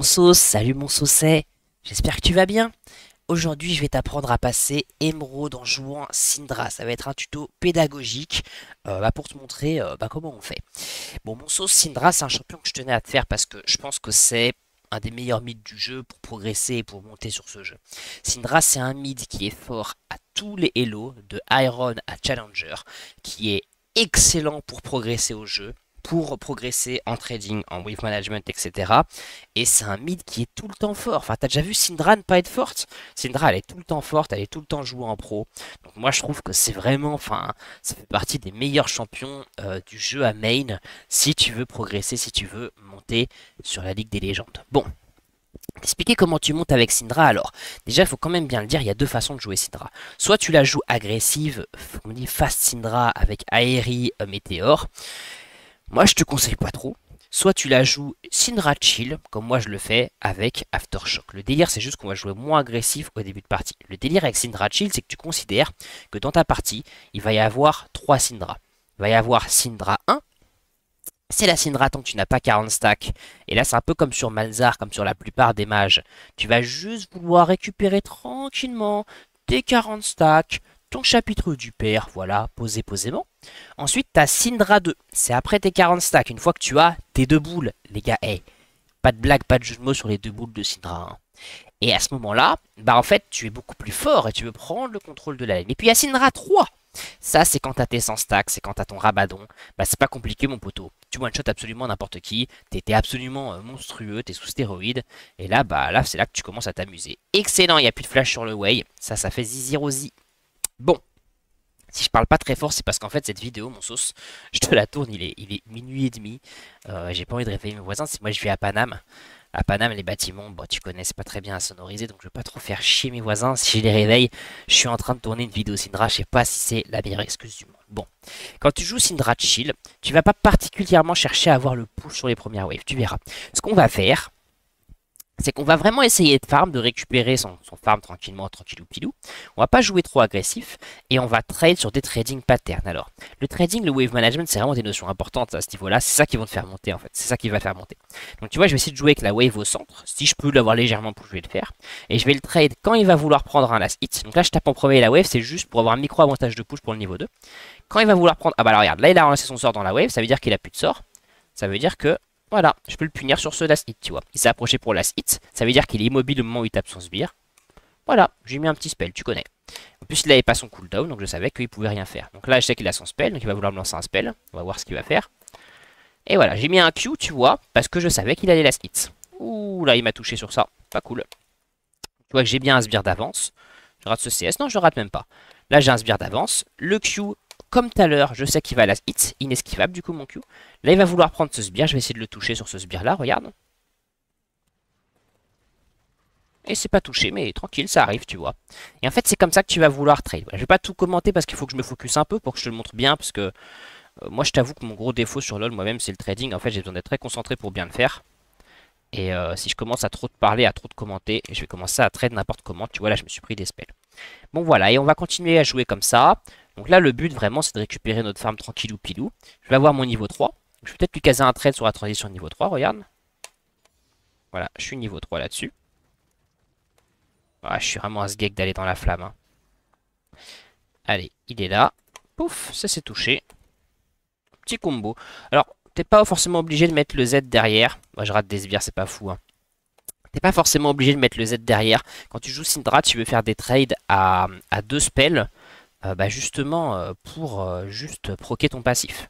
sauce, salut mon saucet, j'espère que tu vas bien. Aujourd'hui je vais t'apprendre à passer émeraude en jouant Syndra, ça va être un tuto pédagogique pour te montrer comment on fait. Bon mon sauce Syndra c'est un champion que je tenais à te faire parce que je pense que c'est un des meilleurs mids du jeu pour progresser et pour monter sur ce jeu. Syndra c'est un mid qui est fort à tous les Elo, de Iron à Challenger, qui est excellent pour progresser au jeu, pour progresser en trading, en wave management, etc. Et c'est un mid qui est tout le temps fort. Enfin, t'as déjà vu Syndra ne pas être forte? Syndra, elle est tout le temps forte, elle est tout le temps jouée en pro. Donc moi, je trouve que c'est vraiment, enfin, ça fait partie des meilleurs champions du jeu à main si tu veux progresser, si tu veux monter sur la Ligue des légendes. Bon, expliquer comment tu montes avec Syndra alors. Déjà, il faut quand même bien le dire, il y a deux façons de jouer Syndra. Soit tu la joues agressive, on dit fast Syndra avec Aerie, Météor. Moi, je te conseille pas trop. Soit tu la joues Syndra chill, comme moi je le fais avec Aftershock. Le délire, c'est juste qu'on va jouer moins agressif au début de partie. Le délire avec Syndra chill, c'est que tu considères que dans ta partie, il va y avoir 3 Syndra. Il va y avoir Syndra 1, c'est la Syndra tant que tu n'as pas 40 stacks. Et là, c'est un peu comme sur Malzar, comme sur la plupart des mages. Tu vas juste vouloir récupérer tranquillement tes 40 stacks, ton chapitre du père, voilà, posé posément. Ensuite, tu as Syndra 2. C'est après tes 40 stacks, une fois que tu as tes deux boules. Les gars, hey, pas de blague, pas de jeu de mots sur les deux boules de Syndra 1. Et à ce moment-là, bah en fait, tu es beaucoup plus fort et tu veux prendre le contrôle de la lane. Et puis il y a Syndra 3. Ça, c'est quand t'as tes 100 stacks, c'est quand t'as ton Rabadon. Bah, c'est pas compliqué, mon poteau. Tu one-shot absolument n'importe qui. T'es absolument monstrueux, t'es sous stéroïdes. Et là, bah, là, c'est là que tu commences à t'amuser. Excellent, il n'y a plus de flash sur le way. Ça fait zizi rosy. Bon, si je parle pas très fort, c'est parce qu'en fait, cette vidéo, mon sauce, je te la tourne, il est minuit et demi. J'ai pas envie de réveiller mes voisins. Moi, je vis à Paname. À Paname, les bâtiments, bon, tu connais, c'est pas très bien à sonoriser, donc je vais pas trop faire chier mes voisins. Si je les réveille, je suis en train de tourner une vidéo Syndra, je sais pas si c'est la meilleure excuse du monde. Bon, quand tu joues Syndra chill, tu vas pas particulièrement chercher à avoir le push sur les premières waves, tu verras. Ce qu'on va faire, c'est qu'on va vraiment essayer de farm, de récupérer son farm tranquillement, tranquillou pilou. On va pas jouer trop agressif et on va trade sur des trading patterns. Alors, le trading, le wave management, c'est vraiment des notions importantes à ce niveau-là. C'est ça qui va te faire monter en fait. C'est ça qui va te faire monter. Donc tu vois, je vais essayer de jouer avec la wave au centre. Si je peux l'avoir légèrement push, je vais le faire. Et je vais le trade quand il va vouloir prendre un last hit. Donc là, je tape en premier la wave, c'est juste pour avoir un micro avantage de push pour le niveau 2. Quand il va vouloir prendre... Ah bah alors regarde, là il a relancé son sort dans la wave, ça veut dire qu'il a plus de sort. Ça veut dire que voilà, je peux le punir sur ce last hit, tu vois. Il s'est approché pour last hit, ça veut dire qu'il est immobile au moment où il tape son sbire. Voilà, j'ai mis un petit spell, tu connais. En plus, il n'avait pas son cooldown, donc je savais qu'il pouvait rien faire. Donc là, je sais qu'il a son spell, donc il va vouloir me lancer un spell. On va voir ce qu'il va faire. Et voilà, j'ai mis un Q, tu vois, parce que je savais qu'il allait last hit. Ouh, là, il m'a touché sur ça. Pas cool. Tu vois que j'ai bien un sbire d'avance. Je rate ce CS, non, je le rate même pas. Là, j'ai un sbire d'avance. Le Q, comme tout à l'heure, je sais qu'il va last hit. Inesquivable, du coup, mon Q. Là, il va vouloir prendre ce sbire. Je vais essayer de le toucher sur ce sbire-là, regarde. Et c'est pas touché, mais tranquille, ça arrive, tu vois. Et en fait, c'est comme ça que tu vas vouloir trade. Voilà, je vais pas tout commenter parce qu'il faut que je me focus un peu pour que je te le montre bien. Parce que moi, je t'avoue que mon gros défaut sur LoL, moi-même, c'est le trading. En fait, j'ai besoin d'être très concentré pour bien le faire. Et si je commence à trop te parler, à trop te commenter, je vais commencer à trade n'importe comment. Tu vois, là, je me suis pris des spells. Bon, voilà, et on va continuer à jouer comme ça. Donc là, le but, vraiment, c'est de récupérer notre farm tranquillou pilou. Je vais avoir mon niveau 3. Je vais peut-être lui caser un trade sur la transition niveau 3, regarde. Voilà, je suis niveau 3 là-dessus. Ah, je suis vraiment un sgeg d'aller dans la flamme. Hein. Allez, il est là. Pouf, ça s'est touché. Petit combo. Alors, t'es pas forcément obligé de mettre le Z derrière. Moi, je rate des sbires, c'est pas fou. Hein. T'es pas forcément obligé de mettre le Z derrière. Quand tu joues Syndra, tu veux faire des trades à 2 spells. Bah justement, pour juste proquer ton passif.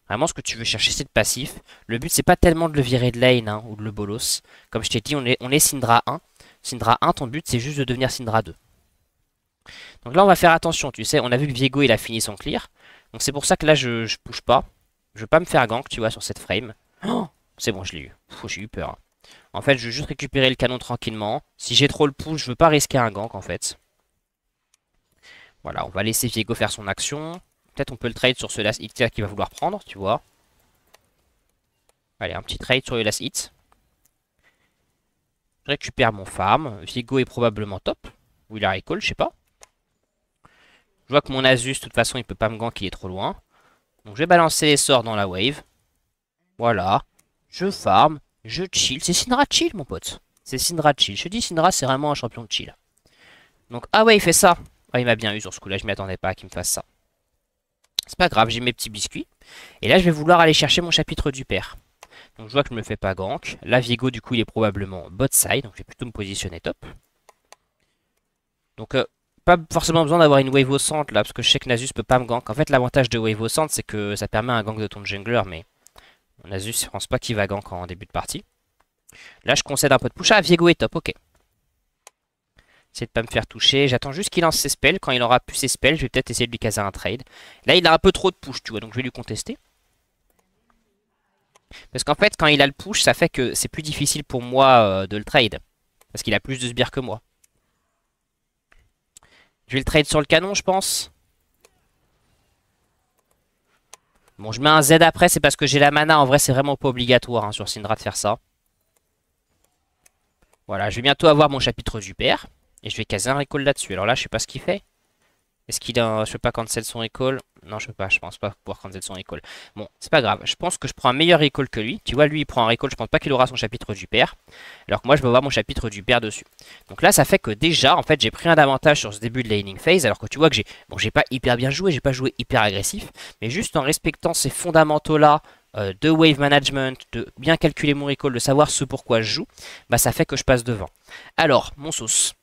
Vraiment, ce que tu veux chercher, c'est le passif. Le but, c'est pas tellement de le virer de lane hein, ou de le bolos. Comme je t'ai dit, on est Syndra 1. Syndra 1, ton but, c'est juste de devenir Syndra 2. Donc là, on va faire attention, tu sais. On a vu que Viego, il a fini son clear. Donc c'est pour ça que là, je bouge pas. Je veux pas me faire gank, tu vois, sur cette frame. Oh, c'est bon, je l'ai eu. J'ai eu peur. En fait, je veux juste récupérer le canon tranquillement. Si j'ai trop le push, je veux pas risquer un gank, en fait. Voilà, on va laisser Viego faire son action. Peut-être on peut le trade sur ce last hit qu'il va vouloir prendre, tu vois. Allez, un petit trade sur le last hit. Je récupère mon farm. Viego est probablement top. Ou il a recall, je sais pas. Je vois que mon Asus, de toute façon, il peut pas me gank, il est trop loin. Donc je vais balancer les sorts dans la wave. Voilà. Je farm. Je chill. C'est Syndra chill, mon pote. C'est Syndra chill. Je te dis, Syndra, c'est vraiment un champion de chill. Donc, ah ouais, il fait ça. Ah, il m'a bien eu sur ce coup-là. Je m'y attendais pas qu'il me fasse ça. C'est pas grave, j'ai mes petits biscuits. Et là, je vais vouloir aller chercher mon chapitre du père. Donc, je vois que je me fais pas gank. Là, Viego, du coup, il est probablement bot side. Donc, je vais plutôt me positionner top. Donc, pas forcément besoin d'avoir une wave au centre là, parce que je sais que Nasus peut pas me gank. En fait, l'avantage de wave au centre, c'est que ça permet un gank de ton jungler, mais Nasus, je pense pas qu'il va gank en début de partie. Là, je concède un peu de push. Ah, Viego est top, ok. Essayer de pas me faire toucher. J'attends juste qu'il lance ses spells. Quand il aura plus ses spells, je vais peut-être essayer de lui caser un trade. Là, il a un peu trop de push, tu vois, donc je vais lui contester. Parce qu'en fait, quand il a le push, ça fait que c'est plus difficile pour moi de le trade. Parce qu'il a plus de sbires que moi. Je vais le trade sur le canon, je pense. Bon, je mets un Z après, c'est parce que j'ai la mana. En vrai, c'est vraiment pas obligatoire hein, sur Syndra de faire ça. Voilà, je vais bientôt avoir mon chapitre du père. Et je vais caser un recall là-dessus. Alors là, je sais pas ce qu'il fait. Est-ce qu'il a... Je peux pas cancel son recall? Non, je peux pas. Je pense pas pouvoir cancel son recall. Bon, c'est pas grave. Je pense que je prends un meilleur recall que lui. Tu vois, lui, il prend un recall. Je pense pas qu'il aura son chapitre du père. Alors que moi, je vais avoir mon chapitre du père dessus. Donc là, ça fait que déjà, en fait, j'ai pris un avantage sur ce début de laning phase. Alors que tu vois que j'ai... Bon, j'ai pas hyper bien joué. J'ai pas joué hyper agressif. Mais juste en respectant ces fondamentaux-là de wave management, de bien calculer mon recall, de savoir ce pourquoi je joue, bah ça fait que je passe devant. Alors, mon sauce.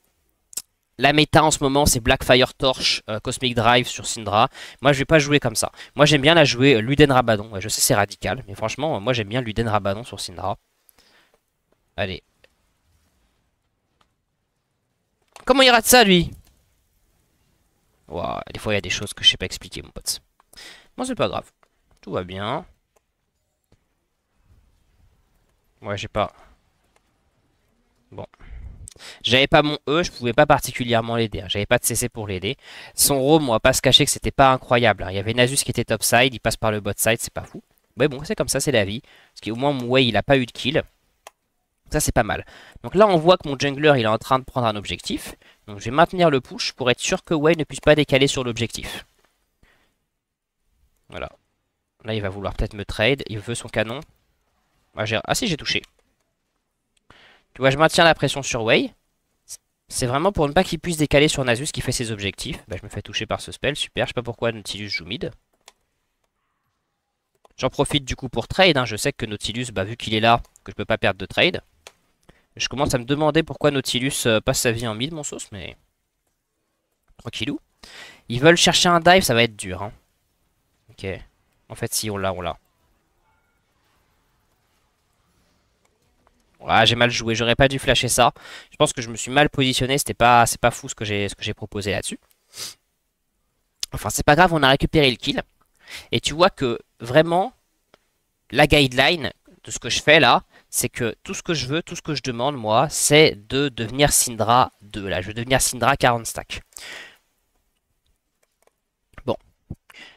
La méta en ce moment, c'est Blackfire Torch, Cosmic Drive sur Syndra. Moi, je vais pas jouer comme ça. Moi, j'aime bien la jouer Luden Rabadon. Ouais, je sais, c'est radical, mais franchement, moi, j'aime bien Luden Rabadon sur Syndra. Allez. Comment il rate ça, lui? Wow, des fois, il y a des choses que je sais pas expliquer, mon pote. Moi, c'est pas grave. Tout va bien. Ouais, j'ai pas... Bon. J'avais pas mon E, je pouvais pas particulièrement l'aider. Hein. J'avais pas de CC pour l'aider. Son roam, on va pas se cacher que c'était pas incroyable. Hein. Il y avait Nasus qui était topside, il passe par le bot side, c'est pas fou. Mais bon, c'est comme ça, c'est la vie. Parce qu'au moins, mon Wei, il a pas eu de kill. Ça, c'est pas mal. Donc là, on voit que mon jungler, il est en train de prendre un objectif. Donc je vais maintenir le push pour être sûr que Wei ne puisse pas décaler sur l'objectif. Voilà. Là, il va vouloir peut-être me trade. Il veut son canon. Ah si, j'ai touché. Tu vois, je maintiens la pression sur Wei. C'est vraiment pour ne pas qu'il puisse décaler sur Nasus qui fait ses objectifs. Bah, je me fais toucher par ce spell, super. Je sais pas pourquoi Nautilus joue mid. J'en profite du coup pour trade. Hein. Je sais que Nautilus, bah, vu qu'il est là, que je peux pas perdre de trade. Je commence à me demander pourquoi Nautilus passe sa vie en mid, mon sauce, mais... Tranquillou. Ils veulent chercher un dive, ça va être dur. Hein. Ok. En fait, si, on l'a, on l'a. Ouais, j'ai mal joué, j'aurais pas dû flasher ça. Je pense que je me suis mal positionné, c'est pas fou ce que j'ai proposé là-dessus. Enfin, c'est pas grave, on a récupéré le kill. Et tu vois que vraiment, la guideline de ce que je fais là, c'est que tout ce que je veux, tout ce que je demande, moi, c'est de devenir Syndra 2. Là, je veux devenir Syndra 40 stack. Bon.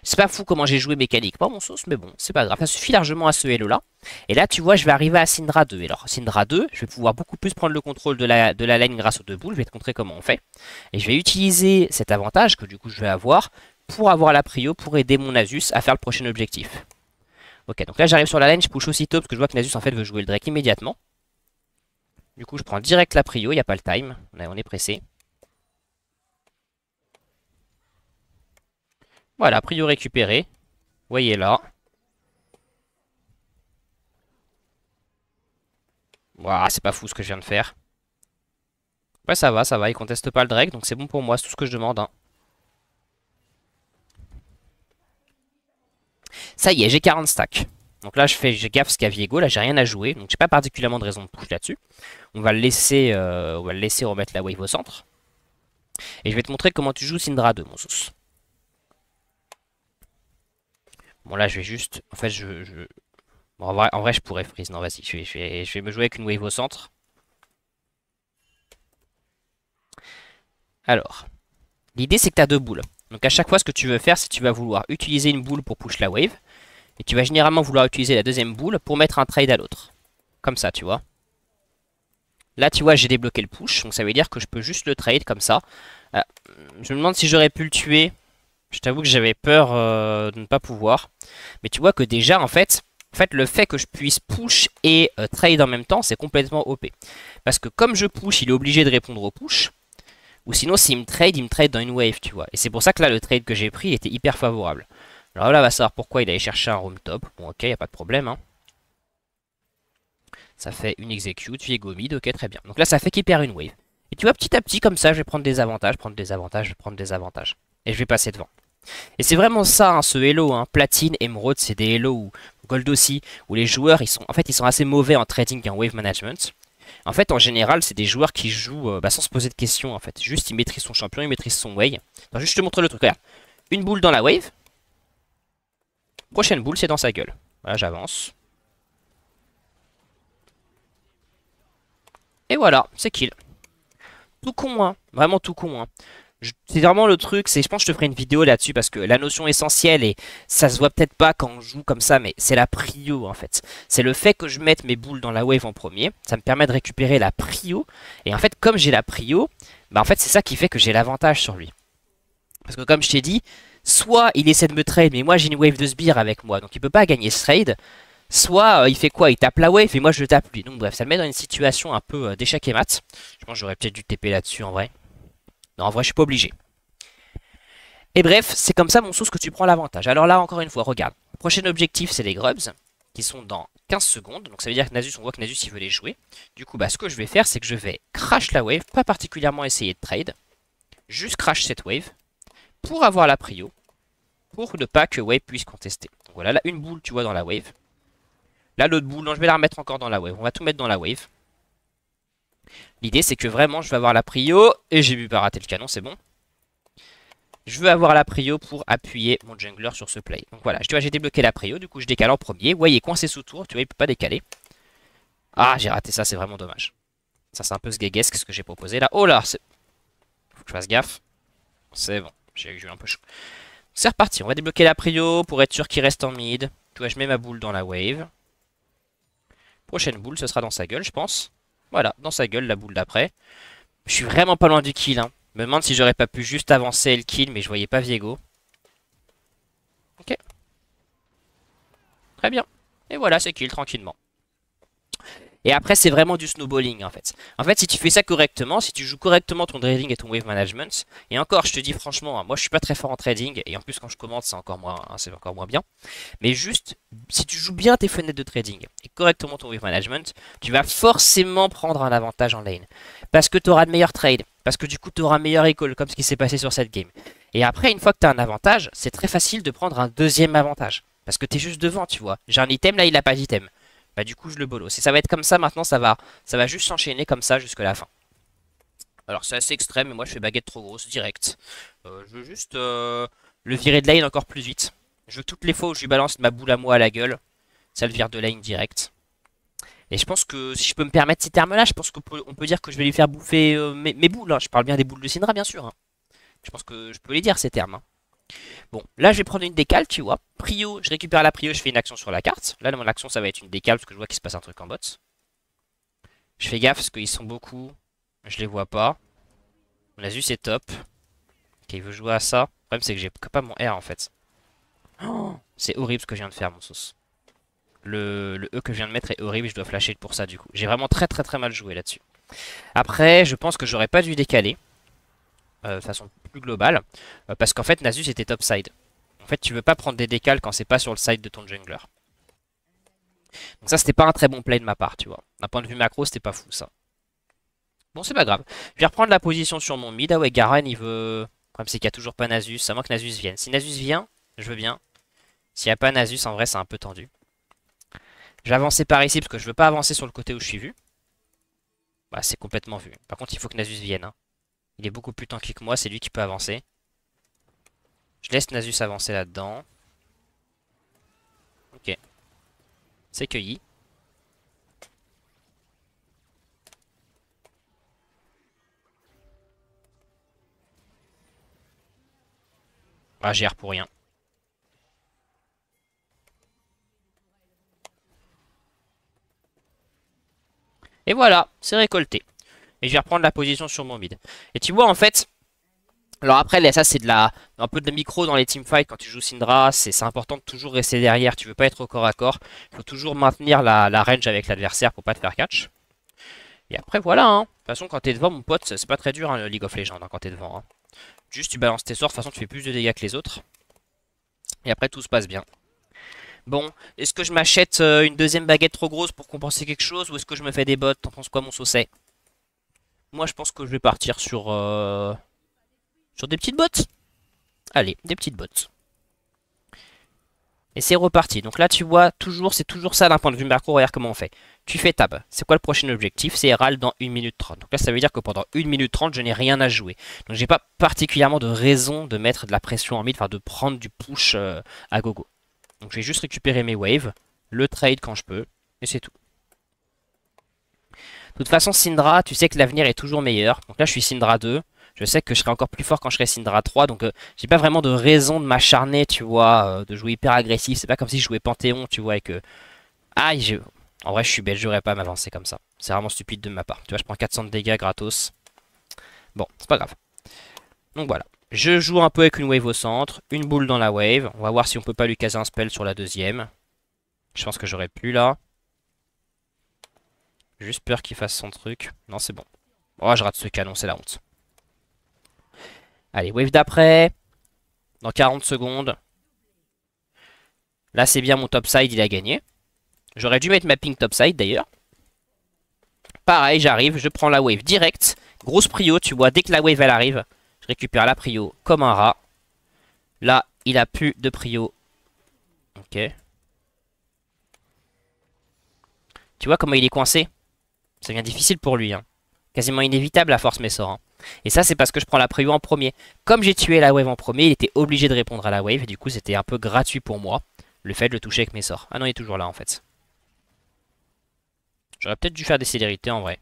C'est pas fou comment j'ai joué mécaniquement, mon sauce, mais bon, c'est pas grave. Ça suffit largement à ce Hello là. Et là, tu vois, je vais arriver à Syndra 2. Et alors, Syndra 2, je vais pouvoir beaucoup plus prendre le contrôle de la lane grâce aux deux boules. Je vais te montrer comment on fait. Et je vais utiliser cet avantage que du coup je vais avoir pour avoir la prio, pour aider mon Nasus à faire le prochain objectif. Ok, donc là j'arrive sur la lane, je push aussitôt parce que je vois que Nasus en fait veut jouer le Drake immédiatement. Du coup, je prends direct la prio, il n'y a pas le time. On est pressé. Voilà, prio récupéré. Vous voyez là. Ouah, c'est pas fou ce que je viens de faire. Ouais, ça va, il conteste pas le Drake, donc c'est bon pour moi, c'est tout ce que je demande. Hein. Ça y est, j'ai 40 stacks. Donc là, j'ai gaffe ce qu'a Viego, là j'ai rien à jouer, donc j'ai pas particulièrement de raison de push là-dessus. On va le laisser remettre la wave au centre. Et je vais te montrer comment tu joues Syndra 2, mon sauce. Bon là, je vais juste... En fait, Bon, en vrai, je pourrais freeze. Non, vas-y, je vais me jouer avec une wave au centre. Alors, l'idée c'est que tu as deux boules. Donc à chaque fois, ce que tu veux faire, c'est que tu vas vouloir utiliser une boule pour push la wave. Et tu vas généralement vouloir utiliser la deuxième boule pour mettre un trade à l'autre. Comme ça, tu vois. Là, tu vois, j'ai débloqué le push. Donc ça veut dire que je peux juste le trade comme ça. Je me demande si j'aurais pu le tuer. Je t'avoue que j'avais peur de ne pas pouvoir. Mais tu vois que déjà, en fait, En fait, le fait que je puisse push et trade en même temps, c'est complètement OP. Parce que comme je push, il est obligé de répondre au push. Ou sinon, s'il me trade, il me trade dans une wave, tu vois. Et c'est pour ça que là, le trade que j'ai pris était hyper favorable. Alors là, on va savoir pourquoi il allait chercher un room top. Bon, ok, y a pas de problème. Hein. Ça fait une execute, Viego mid, ok, très bien. Donc là, ça fait qu'il perd une wave. Et tu vois, petit à petit, comme ça, je vais prendre des avantages, prendre des avantages, prendre des avantages. Et je vais passer devant. Et c'est vraiment ça, hein, ce Hello, hein. Platine, Emerald, c'est des Hello ou Gold aussi, où les joueurs, ils sont assez mauvais en trading et en wave management. En fait, en général, c'est des joueurs qui jouent sans se poser de questions, en fait. Juste, ils maîtrisent son champion, ils maîtrisent son wave. Attends, juste, je te montre le truc, regarde. Une boule dans la wave. Prochaine boule, c'est dans sa gueule. Voilà, j'avance. Et voilà, c'est kill. Tout con, hein. Vraiment tout con, hein. C'est vraiment le truc, je pense que je te ferai une vidéo là-dessus parce que la notion essentielle, et ça se voit peut-être pas quand on joue comme ça, mais c'est la prio en fait. C'est le fait que je mette mes boules dans la wave en premier, ça me permet de récupérer la prio, et en fait comme j'ai la prio, bah en fait c'est ça qui fait que j'ai l'avantage sur lui. Parce que comme je t'ai dit, soit il essaie de me trade, mais moi j'ai une wave de sbire avec moi, donc il peut pas gagner ce trade, soit il fait quoi? Il tape la wave et moi je tape lui. Donc bref, ça me met dans une situation un peu d'échec et mat. Je pense que j'aurais peut-être dû TP là-dessus en vrai. Non, en vrai, je suis pas obligé. Et bref, c'est comme ça, mon sauce, que tu prends l'avantage. Alors là, encore une fois, regarde. Le prochain objectif, c'est les grubs, qui sont dans 15 secondes. Donc ça veut dire que Nasus, on voit que Nasus, il veut les jouer. Du coup, bah, ce que je vais faire, c'est que je vais crash la wave, pas particulièrement essayer de trade. Juste crash cette wave, pour avoir la prio, pour ne pas que wave puisse contester. Donc voilà, là, une boule, tu vois, dans la wave. Là, l'autre boule, non, je vais la remettre encore dans la wave. On va tout mettre dans la wave. L'idée, c'est que vraiment, je vais avoir la prio. Et j'ai vu pas rater le canon, c'est bon. Je veux avoir la prio pour appuyer mon jungler sur ce play. Donc voilà, tu vois, j'ai débloqué la prio. Du coup, je décale en premier. Vous voyez, coincé sous tour. Tu vois, il peut pas décaler. Ah, j'ai raté ça, c'est vraiment dommage. Ça, c'est un peu sguéguesque ce que j'ai proposé là. Oh là, faut que je fasse gaffe. C'est bon, j'ai eu un peu chaud. C'est reparti, on va débloquer la prio pour être sûr qu'il reste en mid. Tu vois, je mets ma boule dans la wave. Prochaine boule, ce sera dans sa gueule, je pense. Voilà, dans sa gueule, la boule d'après. Je suis vraiment pas loin du kill, hein. Je me demande si j'aurais pas pu juste avancer le kill, mais je voyais pas Viego. Ok. Très bien. Et voilà, c'est kill tranquillement. Et après, c'est vraiment du snowballing en fait. En fait, si tu fais ça correctement, si tu joues correctement ton trading et ton wave management, et encore, je te dis franchement, hein, moi je suis pas très fort en trading, et en plus quand je commente, c'est encore moins, hein, c'est encore moins bien. Mais juste, si tu joues bien tes fenêtres de trading et correctement ton wave management, tu vas forcément prendre un avantage en lane. Parce que tu auras de meilleurs trades, parce que du coup tu auras un meilleur recall, comme ce qui s'est passé sur cette game. Et après, une fois que tu as un avantage, c'est très facile de prendre un deuxième avantage. Parce que tu es juste devant, tu vois. J'ai un item, là il a pas d'item. Bah du coup je le bolos. Et ça va être comme ça maintenant, ça va juste s'enchaîner comme ça jusqu'à la fin. Alors c'est assez extrême, mais moi je fais baguette trop grosse, direct. Je veux juste le virer de lane encore plus vite. Je veux toutes les fois où je lui balance ma boule à moi à la gueule, ça le vire de lane direct. Et je pense que si je peux me permettre ces termes-là, je pense qu'on peut dire que je vais lui faire bouffer mes boules. Hein. Je parle bien des boules de Syndra, bien sûr. Hein. Je pense que je peux les dire ces termes. Hein. Bon, là je vais prendre une décale, tu vois. Prio, je récupère la prio, je fais une action sur la carte. Là, mon action, ça va être une décale parce que je vois qu'il se passe un truc en bot. Je fais gaffe parce qu'ils sont beaucoup. Je les vois pas. Mon Asus est top. Ok, il veut jouer à ça. Le problème, c'est que j'ai pas mon R en fait. Oh, c'est horrible ce que je viens de faire, mon sauce. Le E que je viens de mettre est horrible, je dois flasher pour ça du coup. J'ai vraiment très très très mal joué là-dessus. Après, je pense que j'aurais pas dû décaler. De façon plus globale. Parce qu'en fait, Nasus était topside. En fait, tu veux pas prendre des décales quand c'est pas sur le side de ton jungler. Donc ça, c'était pas un très bon play de ma part, tu vois. D'un point de vue macro, c'était pas fou, ça. Bon, c'est pas grave. Je vais reprendre la position sur mon mid. Ah ouais, Garen, il veut... Le problème, c'est qu'il y a toujours pas Nasus, à moins que Nasus vienne. Si Nasus vient, je veux bien. S'il n'y a pas Nasus, en vrai, c'est un peu tendu. Je vais avancer par ici, parce que je veux pas avancer sur le côté où je suis vu. Bah, c'est complètement vu. Par contre, il faut que Nasus vienne. Hein. Il est beaucoup plus tanky que moi, c'est lui qui peut avancer. Je laisse Nasus avancer là-dedans. Ok. C'est cueilli. Ah, GR pour rien. Et voilà, c'est récolté. Et je vais reprendre la position sur mon mid. Et tu vois, en fait, Alors après, là, ça c'est un peu de la micro dans les teamfights quand tu joues Syndra. C'est important de toujours rester derrière. Tu veux pas être au corps à corps. Il faut toujours maintenir la range avec l'adversaire pour pas te faire catch. Et après, voilà. Hein. De toute façon, quand t'es devant, mon pote, c'est pas très dur, hein, le League of Legends, hein, quand t'es devant. Hein. Juste, tu balances tes sorts. De toute façon, tu fais plus de dégâts que les autres. Et après, tout se passe bien. Bon, est-ce que je m'achète une deuxième baguette trop grosse pour compenser quelque chose ou est-ce que je me fais des bots? T'en penses quoi, mon saucet? Moi, je pense que je vais partir sur des petites bottes. Allez, des petites bottes. Et c'est reparti. Donc là, tu vois, c'est toujours ça d'un point de vue macro. Regarde comment on fait. Tu fais tab. C'est quoi le prochain objectif? C'est Herald dans 1 minute 30. Donc là, ça veut dire que pendant 1 minute 30, je n'ai rien à jouer. Donc j'ai pas particulièrement de raison de mettre de la pression en mid, enfin de prendre du push à gogo. Donc je vais juste récupérer mes waves, le trade quand je peux, et c'est tout. De toute façon, Syndra, tu sais que l'avenir est toujours meilleur. Donc là, je suis Syndra 2. Je sais que je serai encore plus fort quand je serai Syndra 3. Donc j'ai pas vraiment de raison de m'acharner, tu vois, de jouer hyper agressif. C'est pas comme si je jouais Panthéon, tu vois, et que... Aïe, en vrai, je suis bête, j'aurais pas m'avancer comme ça. C'est vraiment stupide de ma part. Tu vois, je prends 400 de dégâts gratos. Bon, c'est pas grave. Donc voilà. Je joue un peu avec une wave au centre, une boule dans la wave. On va voir si on peut pas lui caser un spell sur la deuxième. Je pense que j'aurais pu là. J'ai juste peur qu'il fasse son truc. Non, c'est bon. Oh, je rate ce canon, c'est la honte. Allez, wave d'après. Dans 40 secondes. Là, c'est bien, mon topside, il a gagné. J'aurais dû mettre ma ping topside d'ailleurs. Pareil, j'arrive, je prends la wave direct. Grosse prio, tu vois, dès que la wave elle arrive, je récupère la prio comme un rat. Là, il a plus de prio. Ok. Tu vois comment il est coincé? Ça devient difficile pour lui. Hein. Quasiment inévitable à force mes sorts. Hein. Et ça, c'est parce que je prends la prio en premier. Comme j'ai tué la wave en premier, il était obligé de répondre à la wave. Et du coup, c'était un peu gratuit pour moi. Le fait de le toucher avec mes sorts. Ah non, il est toujours là en fait. J'aurais peut-être dû faire des célérités en vrai.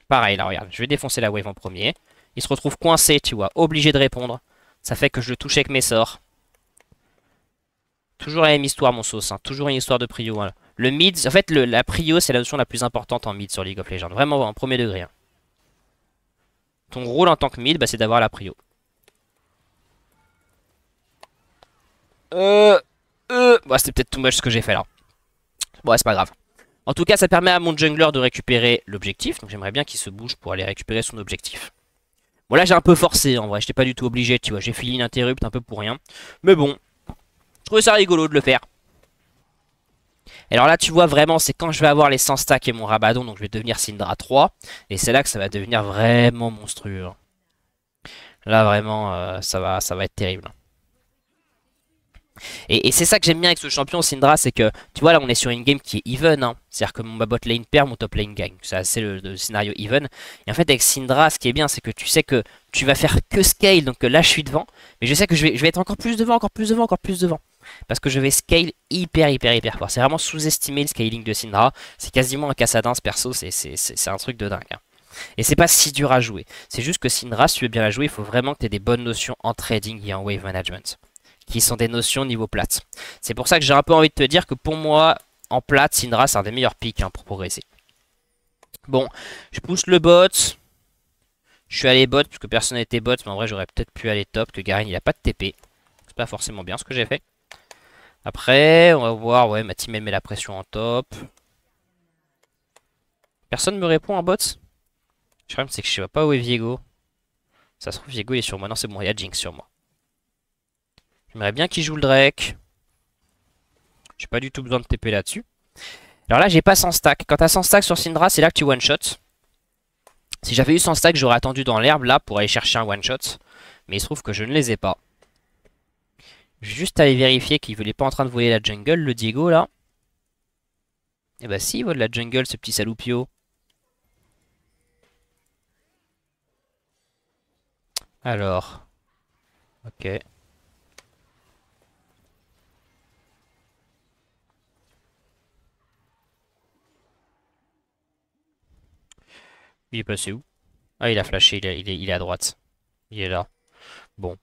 Pareil, là, regarde. Je vais défoncer la wave en premier. Il se retrouve coincé, tu vois, obligé de répondre. Ça fait que je le touche avec mes sorts. Toujours la même histoire, mon sauce. Hein. Toujours une histoire de prio. Voilà. Le mid, en fait, la prio, c'est la notion la plus importante en mid sur League of Legends. Vraiment, en premier degré. Hein. Ton rôle en tant que mid, bah, c'est d'avoir la prio. Bah, c'était peut-être too much ce que j'ai fait là. Bon, ouais, c'est pas grave. En tout cas, ça permet à mon jungler de récupérer l'objectif. Donc j'aimerais bien qu'il se bouge pour aller récupérer son objectif. Bon, là, j'ai un peu forcé en vrai. J'étais pas du tout obligé, tu vois. J'ai fini l'interrupt un peu pour rien. Mais bon, je trouvais ça rigolo de le faire. Et alors là, tu vois vraiment, c'est quand je vais avoir les 100 stacks et mon Rabadon. Donc je vais devenir Syndra 3. Et c'est là que ça va devenir vraiment monstrueux. Là, vraiment, ça va être terrible. Et c'est ça que j'aime bien avec ce champion Syndra, c'est que tu vois là on est sur une game qui est even, hein. C'est-à-dire que ma bot lane perd, mon top lane gagne. C'est assez le scénario even. Et en fait avec Syndra, ce qui est bien, c'est que tu sais que tu vas faire que scale, donc là je suis devant, mais je sais que je vais être encore plus devant, encore plus devant, encore plus devant. Parce que je vais scale hyper fort. C'est vraiment sous-estimé le scaling de Syndra. C'est quasiment un cassadin ce perso, c'est un truc de dingue. Hein. Et c'est pas si dur à jouer. C'est juste que Syndra, si tu veux bien la jouer, il faut vraiment que tu aies des bonnes notions en trading et en wave management qui sont des notions niveau plate. C'est pour ça que j'ai un peu envie de te dire que pour moi, en plate, Syndra, c'est un des meilleurs picks hein, pour progresser. Bon, je pousse le bot. Je suis allé bot, parce que personne n'était bot, mais en vrai, j'aurais peut-être pu aller top, que Garen, il a pas de TP. C'est pas forcément bien ce que j'ai fait. Après, on va voir, ouais, ma team, elle met la pression en top. Personne me répond en bot. Le problème, c'est que je sais pas où est Viego. Ça se trouve, Viego, il est sur moi. Non, c'est bon, il y a Jinx sur moi. J'aimerais bien qu'il joue le Drake. J'ai pas du tout besoin de TP là-dessus. Alors là, j'ai pas 100 stack. Quand t'as 100 stack sur Syndra, c'est là que tu one-shot. Si j'avais eu 100 stack, j'aurais attendu dans l'herbe là pour aller chercher un one-shot. Mais il se trouve que je ne les ai pas. Je vais juste aller vérifier qu'il n'est pas en train de voler la jungle, le Diego là. Eh bah si, il vole la jungle, ce petit saloupio. Alors. Ok. Il est passé où? Ah, il a flashé, il est à droite. Il est là. Bon.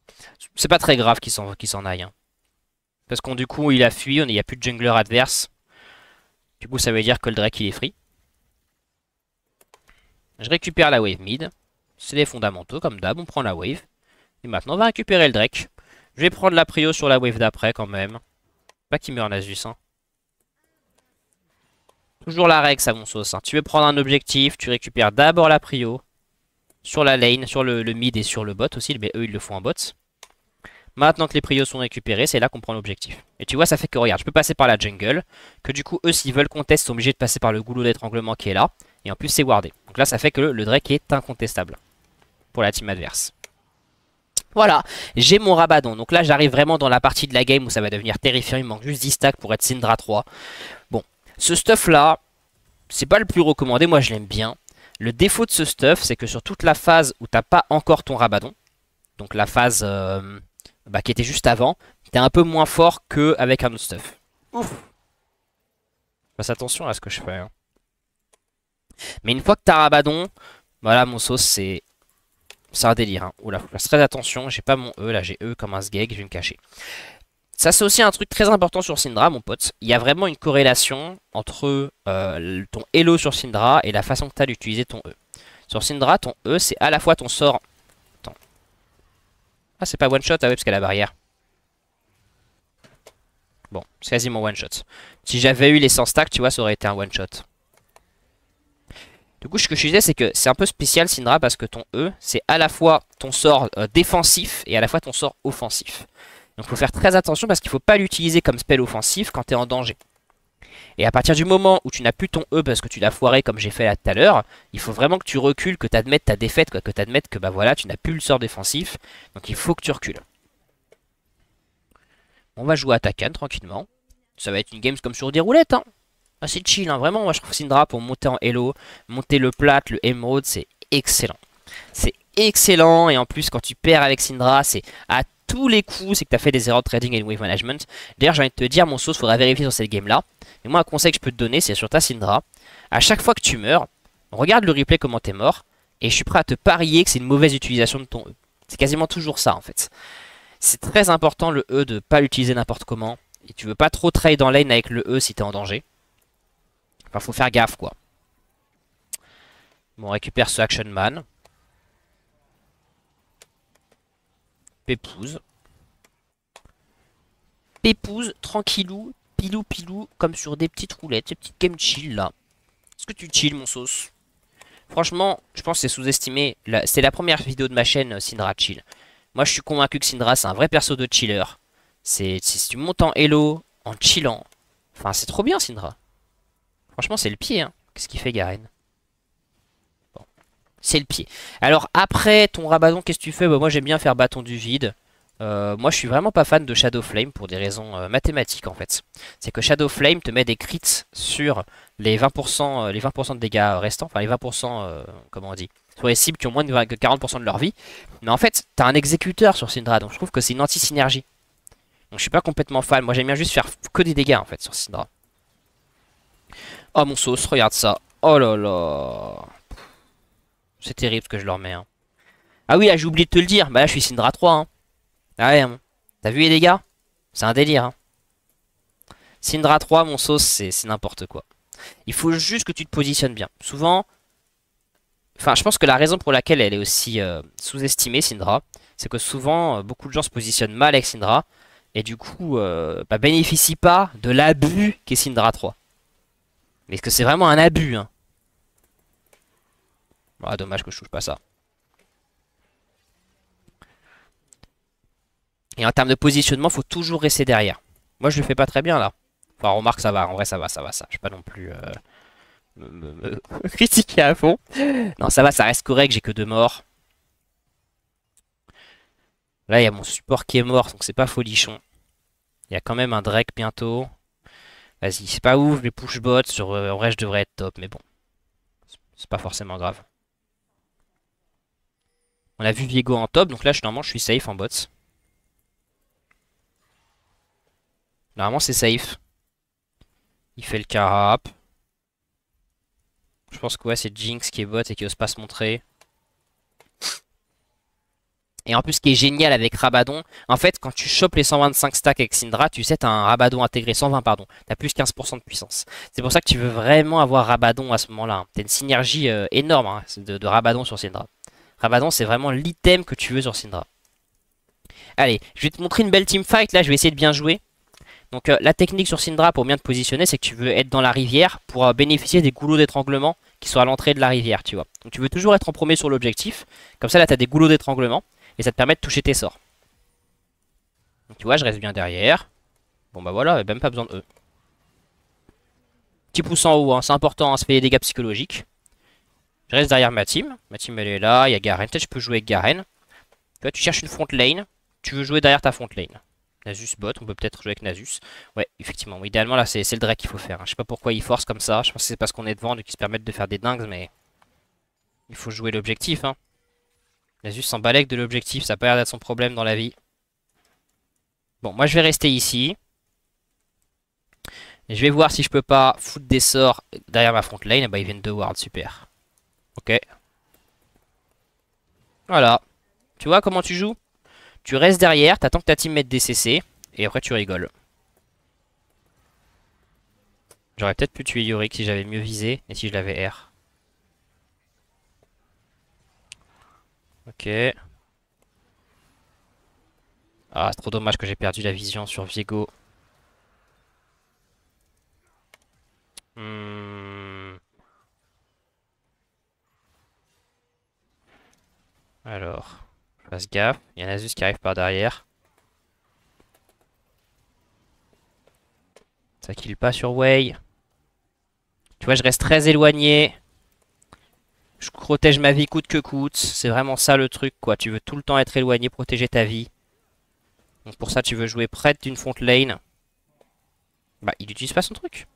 C'est pas très grave qu'il s'en aille. Hein. Parce qu'on du coup, il a fui, il n'y a plus de jungler adverse. Du coup, ça veut dire que le Drake, il est free. Je récupère la wave mid. C'est les fondamentaux, comme d'hab, on prend la wave. Et maintenant, on va récupérer le Drake. Je vais prendre la prio sur la wave d'après quand même. Pas qu'il meurt Nasus. Hein. Toujours la règle, ça mon sauce. Hein. Tu veux prendre un objectif, tu récupères d'abord la prio. Sur la lane, sur le mid et sur le bot aussi. Mais eux, ils le font en bot. Maintenant que les prios sont récupérés, c'est là qu'on prend l'objectif. Et tu vois, ça fait que, regarde, je peux passer par la jungle. Que du coup, eux, s'ils veulent contest, ils sont obligés de passer par le goulot d'étranglement qui est là. Et en plus, c'est wardé. Donc là, ça fait que le Drake est incontestable. Pour la team adverse. Voilà, j'ai mon Rabadon. Donc là, j'arrive vraiment dans la partie de la game où ça va devenir terrifiant. Il me manque juste 10 stacks pour être Syndra 3. Bon, ce stuff-là, c'est pas le plus recommandé. Moi, je l'aime bien. Le défaut de ce stuff, c'est que sur toute la phase où t'as pas encore ton Rabadon, donc la phase qui était juste avant, t'es un peu moins fort qu'avec un autre stuff. Ouf. Fasse attention à ce que je fais. Hein. Mais une fois que t'as Rabadon, voilà, mon sauce, c'est un délire. Hein. Oula, faut faire très attention. J'ai pas mon E, là j'ai E comme un sgeg, je vais me cacher. Ça, c'est aussi un truc très important sur Syndra, mon pote. Il y a vraiment une corrélation entre ton Elo sur Syndra et la façon que tu as d'utiliser ton E. Sur Syndra, ton E, c'est à la fois ton sort... Attends. Ah, c'est pas one shot, ah ouais, parce qu'il y a la barrière. Bon, c'est quasiment one shot. Si j'avais eu les 100 stacks, tu vois, ça aurait été un one shot. Du coup, ce que je disais, c'est que c'est un peu spécial Syndra parce que ton E, c'est à la fois ton sort défensif et à la fois ton sort offensif. Donc il faut faire très attention parce qu'il ne faut pas l'utiliser comme spell offensif quand tu es en danger. Et à partir du moment où tu n'as plus ton E parce que tu l'as foiré comme j'ai fait là tout à l'heure, il faut vraiment que tu recules, que tu admettes ta défaite, quoi, que tu admettes que bah voilà, tu n'as plus le sort défensif. Donc il faut que tu recules. On va jouer à Takan tranquillement. Ça va être une game comme sur des roulettes. Hein. Ah, c'est chill, hein. Vraiment, moi je trouve Syndra pour monter en Elo, monter le plat, le émeraude, c'est excellent. C'est excellent et en plus quand tu perds avec Syndra, c'est à tous les coups, c'est que tu as fait des erreurs de trading et de wave management. D'ailleurs, j'ai envie de te dire, mon sauce, faudra vérifier sur cette game-là. Mais moi, un conseil que je peux te donner, c'est sur ta Syndra. À chaque fois que tu meurs, regarde le replay comment t'es mort. Et je suis prêt à te parier que c'est une mauvaise utilisation de ton E. C'est quasiment toujours ça, en fait. C'est très important, le E, de pas l'utiliser n'importe comment. Et tu veux pas trop trade en lane avec le E si t'es en danger. Enfin, faut faire gaffe, quoi. Bon, on récupère ce Action Man. Pépouze. Pépouze, tranquillou, pilou pilou, comme sur des petites roulettes, ces petites game chill là. Est-ce que tu chill mon sauce? Franchement, je pense que c'est sous-estimé. C'est la première vidéo de ma chaîne Syndra Chill. Moi je suis convaincu que Syndra c'est un vrai perso de chiller. Si tu montes en Elo, en chillant. Enfin c'est trop bien Syndra. Franchement c'est le pied hein. Qu'est-ce qu'il fait Garen? Bon. C'est le pied. Alors après ton Rabadon qu'est-ce que tu fais? Bah, moi j'aime bien faire bâton du vide. Moi je suis vraiment pas fan de Shadow Flame pour des raisons mathématiques en fait. C'est que Shadow Flame te met des crits sur les 20%, les 20% de dégâts restants, enfin les 20% comment on dit, sur les cibles qui ont moins de 40% de leur vie. Mais en fait t'as un exécuteur sur Syndra donc je trouve que c'est une anti-synergie. Donc je suis pas complètement fan, moi j'aime bien juste faire que des dégâts en fait sur Syndra. Oh mon sauce, regarde ça. Oh là là. C'est terrible ce que je leur mets. Hein. Ah oui là j'ai oublié de te le dire, bah là je suis Syndra 3 hein. Ah ouais, hein. T'as vu les dégâts? C'est un délire. Hein. Syndra 3, mon sauce, c'est n'importe quoi. Il faut juste que tu te positionnes bien. Souvent, enfin, je pense que la raison pour laquelle elle est aussi sous-estimée, Syndra, c'est que souvent, beaucoup de gens se positionnent mal avec Syndra et du coup, bénéficient pas de l'abus qu'est Syndra 3. Mais que c'est vraiment un abus. Hein. Ah, dommage que je touche pas ça. Et en termes de positionnement, faut toujours rester derrière. Moi, je le fais pas très bien là. Enfin, remarque, ça va. En vrai, ça va, ça va, ça. Je vais pas non plus me critiquer à fond. Non, ça va, ça reste correct. J'ai que 2 morts. Là, il y a mon support qui est mort, donc c'est pas folichon. Il y a quand même un Drake bientôt. Vas-y, c'est pas ouf, les push bots sur en vrai, je devrais être top, mais bon. C'est pas forcément grave. On a vu Viego en top, donc là, normalement, je suis safe en bots. Normalement, c'est safe. Il fait le carap. Je pense que ouais, c'est Jinx qui est bot et qui ose pas se montrer. Et en plus, ce qui est génial avec Rabadon, en fait, quand tu chopes les 125 stacks avec Syndra, tu sais, t'as un Rabadon intégré, 120 pardon, t'as plus 15% de puissance. C'est pour ça que tu veux vraiment avoir Rabadon à ce moment-là. Hein. T'as une synergie énorme hein, de Rabadon sur Syndra. Rabadon, c'est vraiment l'item que tu veux sur Syndra. Allez, je vais te montrer une belle teamfight. Là, je vais essayer de bien jouer. Donc la technique sur Syndra pour bien te positionner, c'est que tu veux être dans la rivière pour bénéficier des goulots d'étranglement qui sont à l'entrée de la rivière, tu vois. Donc tu veux toujours être en premier sur l'objectif. Comme ça, là, tu as des goulots d'étranglement et ça te permet de toucher tes sorts. Donc tu vois, je reste bien derrière. Bon bah voilà, même pas besoin de eux. Petit pouce en haut, hein, c'est important, hein, ça fait des dégâts psychologiques. Je reste derrière ma team. Ma team elle est là, il y a Garen. Peut-être je peux jouer avec Garen. Tu vois, tu cherches une front lane. Tu veux jouer derrière ta front lane. Nasus bot, on peut peut-être jouer avec Nasus. Ouais, effectivement. Idéalement, là, c'est le Drake qu'il faut faire, hein. Je sais pas pourquoi il force comme ça. Je pense que c'est parce qu'on est devant, donc ils se permettent de faire des dingues, mais il faut jouer l'objectif, hein. Nasus s'en balèque de l'objectif, ça a pas l'air d'être son problème dans la vie. Bon, moi je vais rester ici. Et je vais voir si je peux pas foutre des sorts derrière ma front lane. Et bah, ils viennent de ward, super. Ok. Voilà. Tu vois comment tu joues? Tu restes derrière, t'attends que ta team mette des CC, et après tu rigoles. J'aurais peut-être pu tuer Yorick si j'avais mieux visé, et si je l'avais R. Ok. Ah, c'est trop dommage que j'ai perdu la vision sur Viego. Alors, je fasse gaffe. Il y a Nasus qui arrive par derrière. Ça kill pas sur Wei. Tu vois, je reste très éloigné. Je protège ma vie coûte que coûte. C'est vraiment ça le truc, quoi. Tu veux tout le temps être éloigné, protéger ta vie. Donc pour ça, tu veux jouer près d'une front lane. Bah, il utilise pas son truc.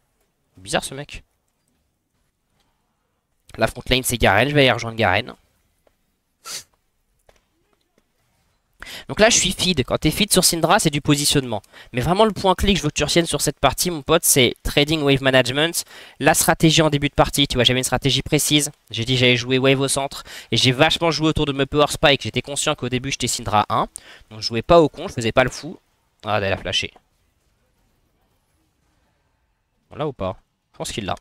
Bizarre ce mec. La front lane, c'est Garen. Je vais aller rejoindre Garen. Donc là, je suis feed. Quand t'es feed sur Syndra, c'est du positionnement. Mais vraiment, le point clé que je veux que tu retiennes sur cette partie, mon pote, c'est trading wave management. La stratégie en début de partie, tu vois, j'avais une stratégie précise. J'ai dit j'allais jouer wave au centre. Et j'ai vachement joué autour de mes power spike. J'étais conscient qu'au début, j'étais Syndra 1. Donc je jouais pas au con, je faisais pas le fou. Ah, elle a flashé. Là ou pas? Je pense qu'il l'a.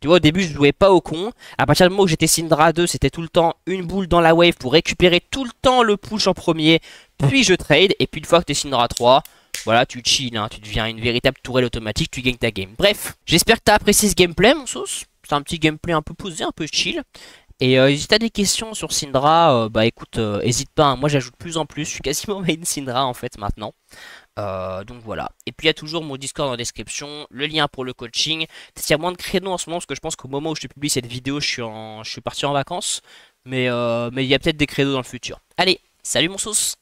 Tu vois, au début, je jouais pas au con. À partir du moment où j'étais Syndra 2, c'était tout le temps une boule dans la wave pour récupérer tout le temps le push en premier. Puis je trade. Et puis une fois que t'es Syndra 3, voilà, tu chill, hein, tu deviens une véritable tourelle automatique, tu gagnes ta game. Bref, j'espère que t'as apprécié ce gameplay, mon sauce. C'est un petit gameplay un peu posé, un peu chill. Et si t'as des questions sur Syndra, bah écoute, hésite pas, hein. Moi j'ajoute de plus en plus. Je suis quasiment main Syndra en fait maintenant. Donc voilà. Et puis il y a toujours mon Discord en description, le lien pour le coaching. Il y a moins de créneaux en ce moment parce que je pense qu'au moment où je te publie cette vidéo, je suis parti en vacances. Mais il y a peut-être des créneaux dans le futur. Allez, salut mon sauce!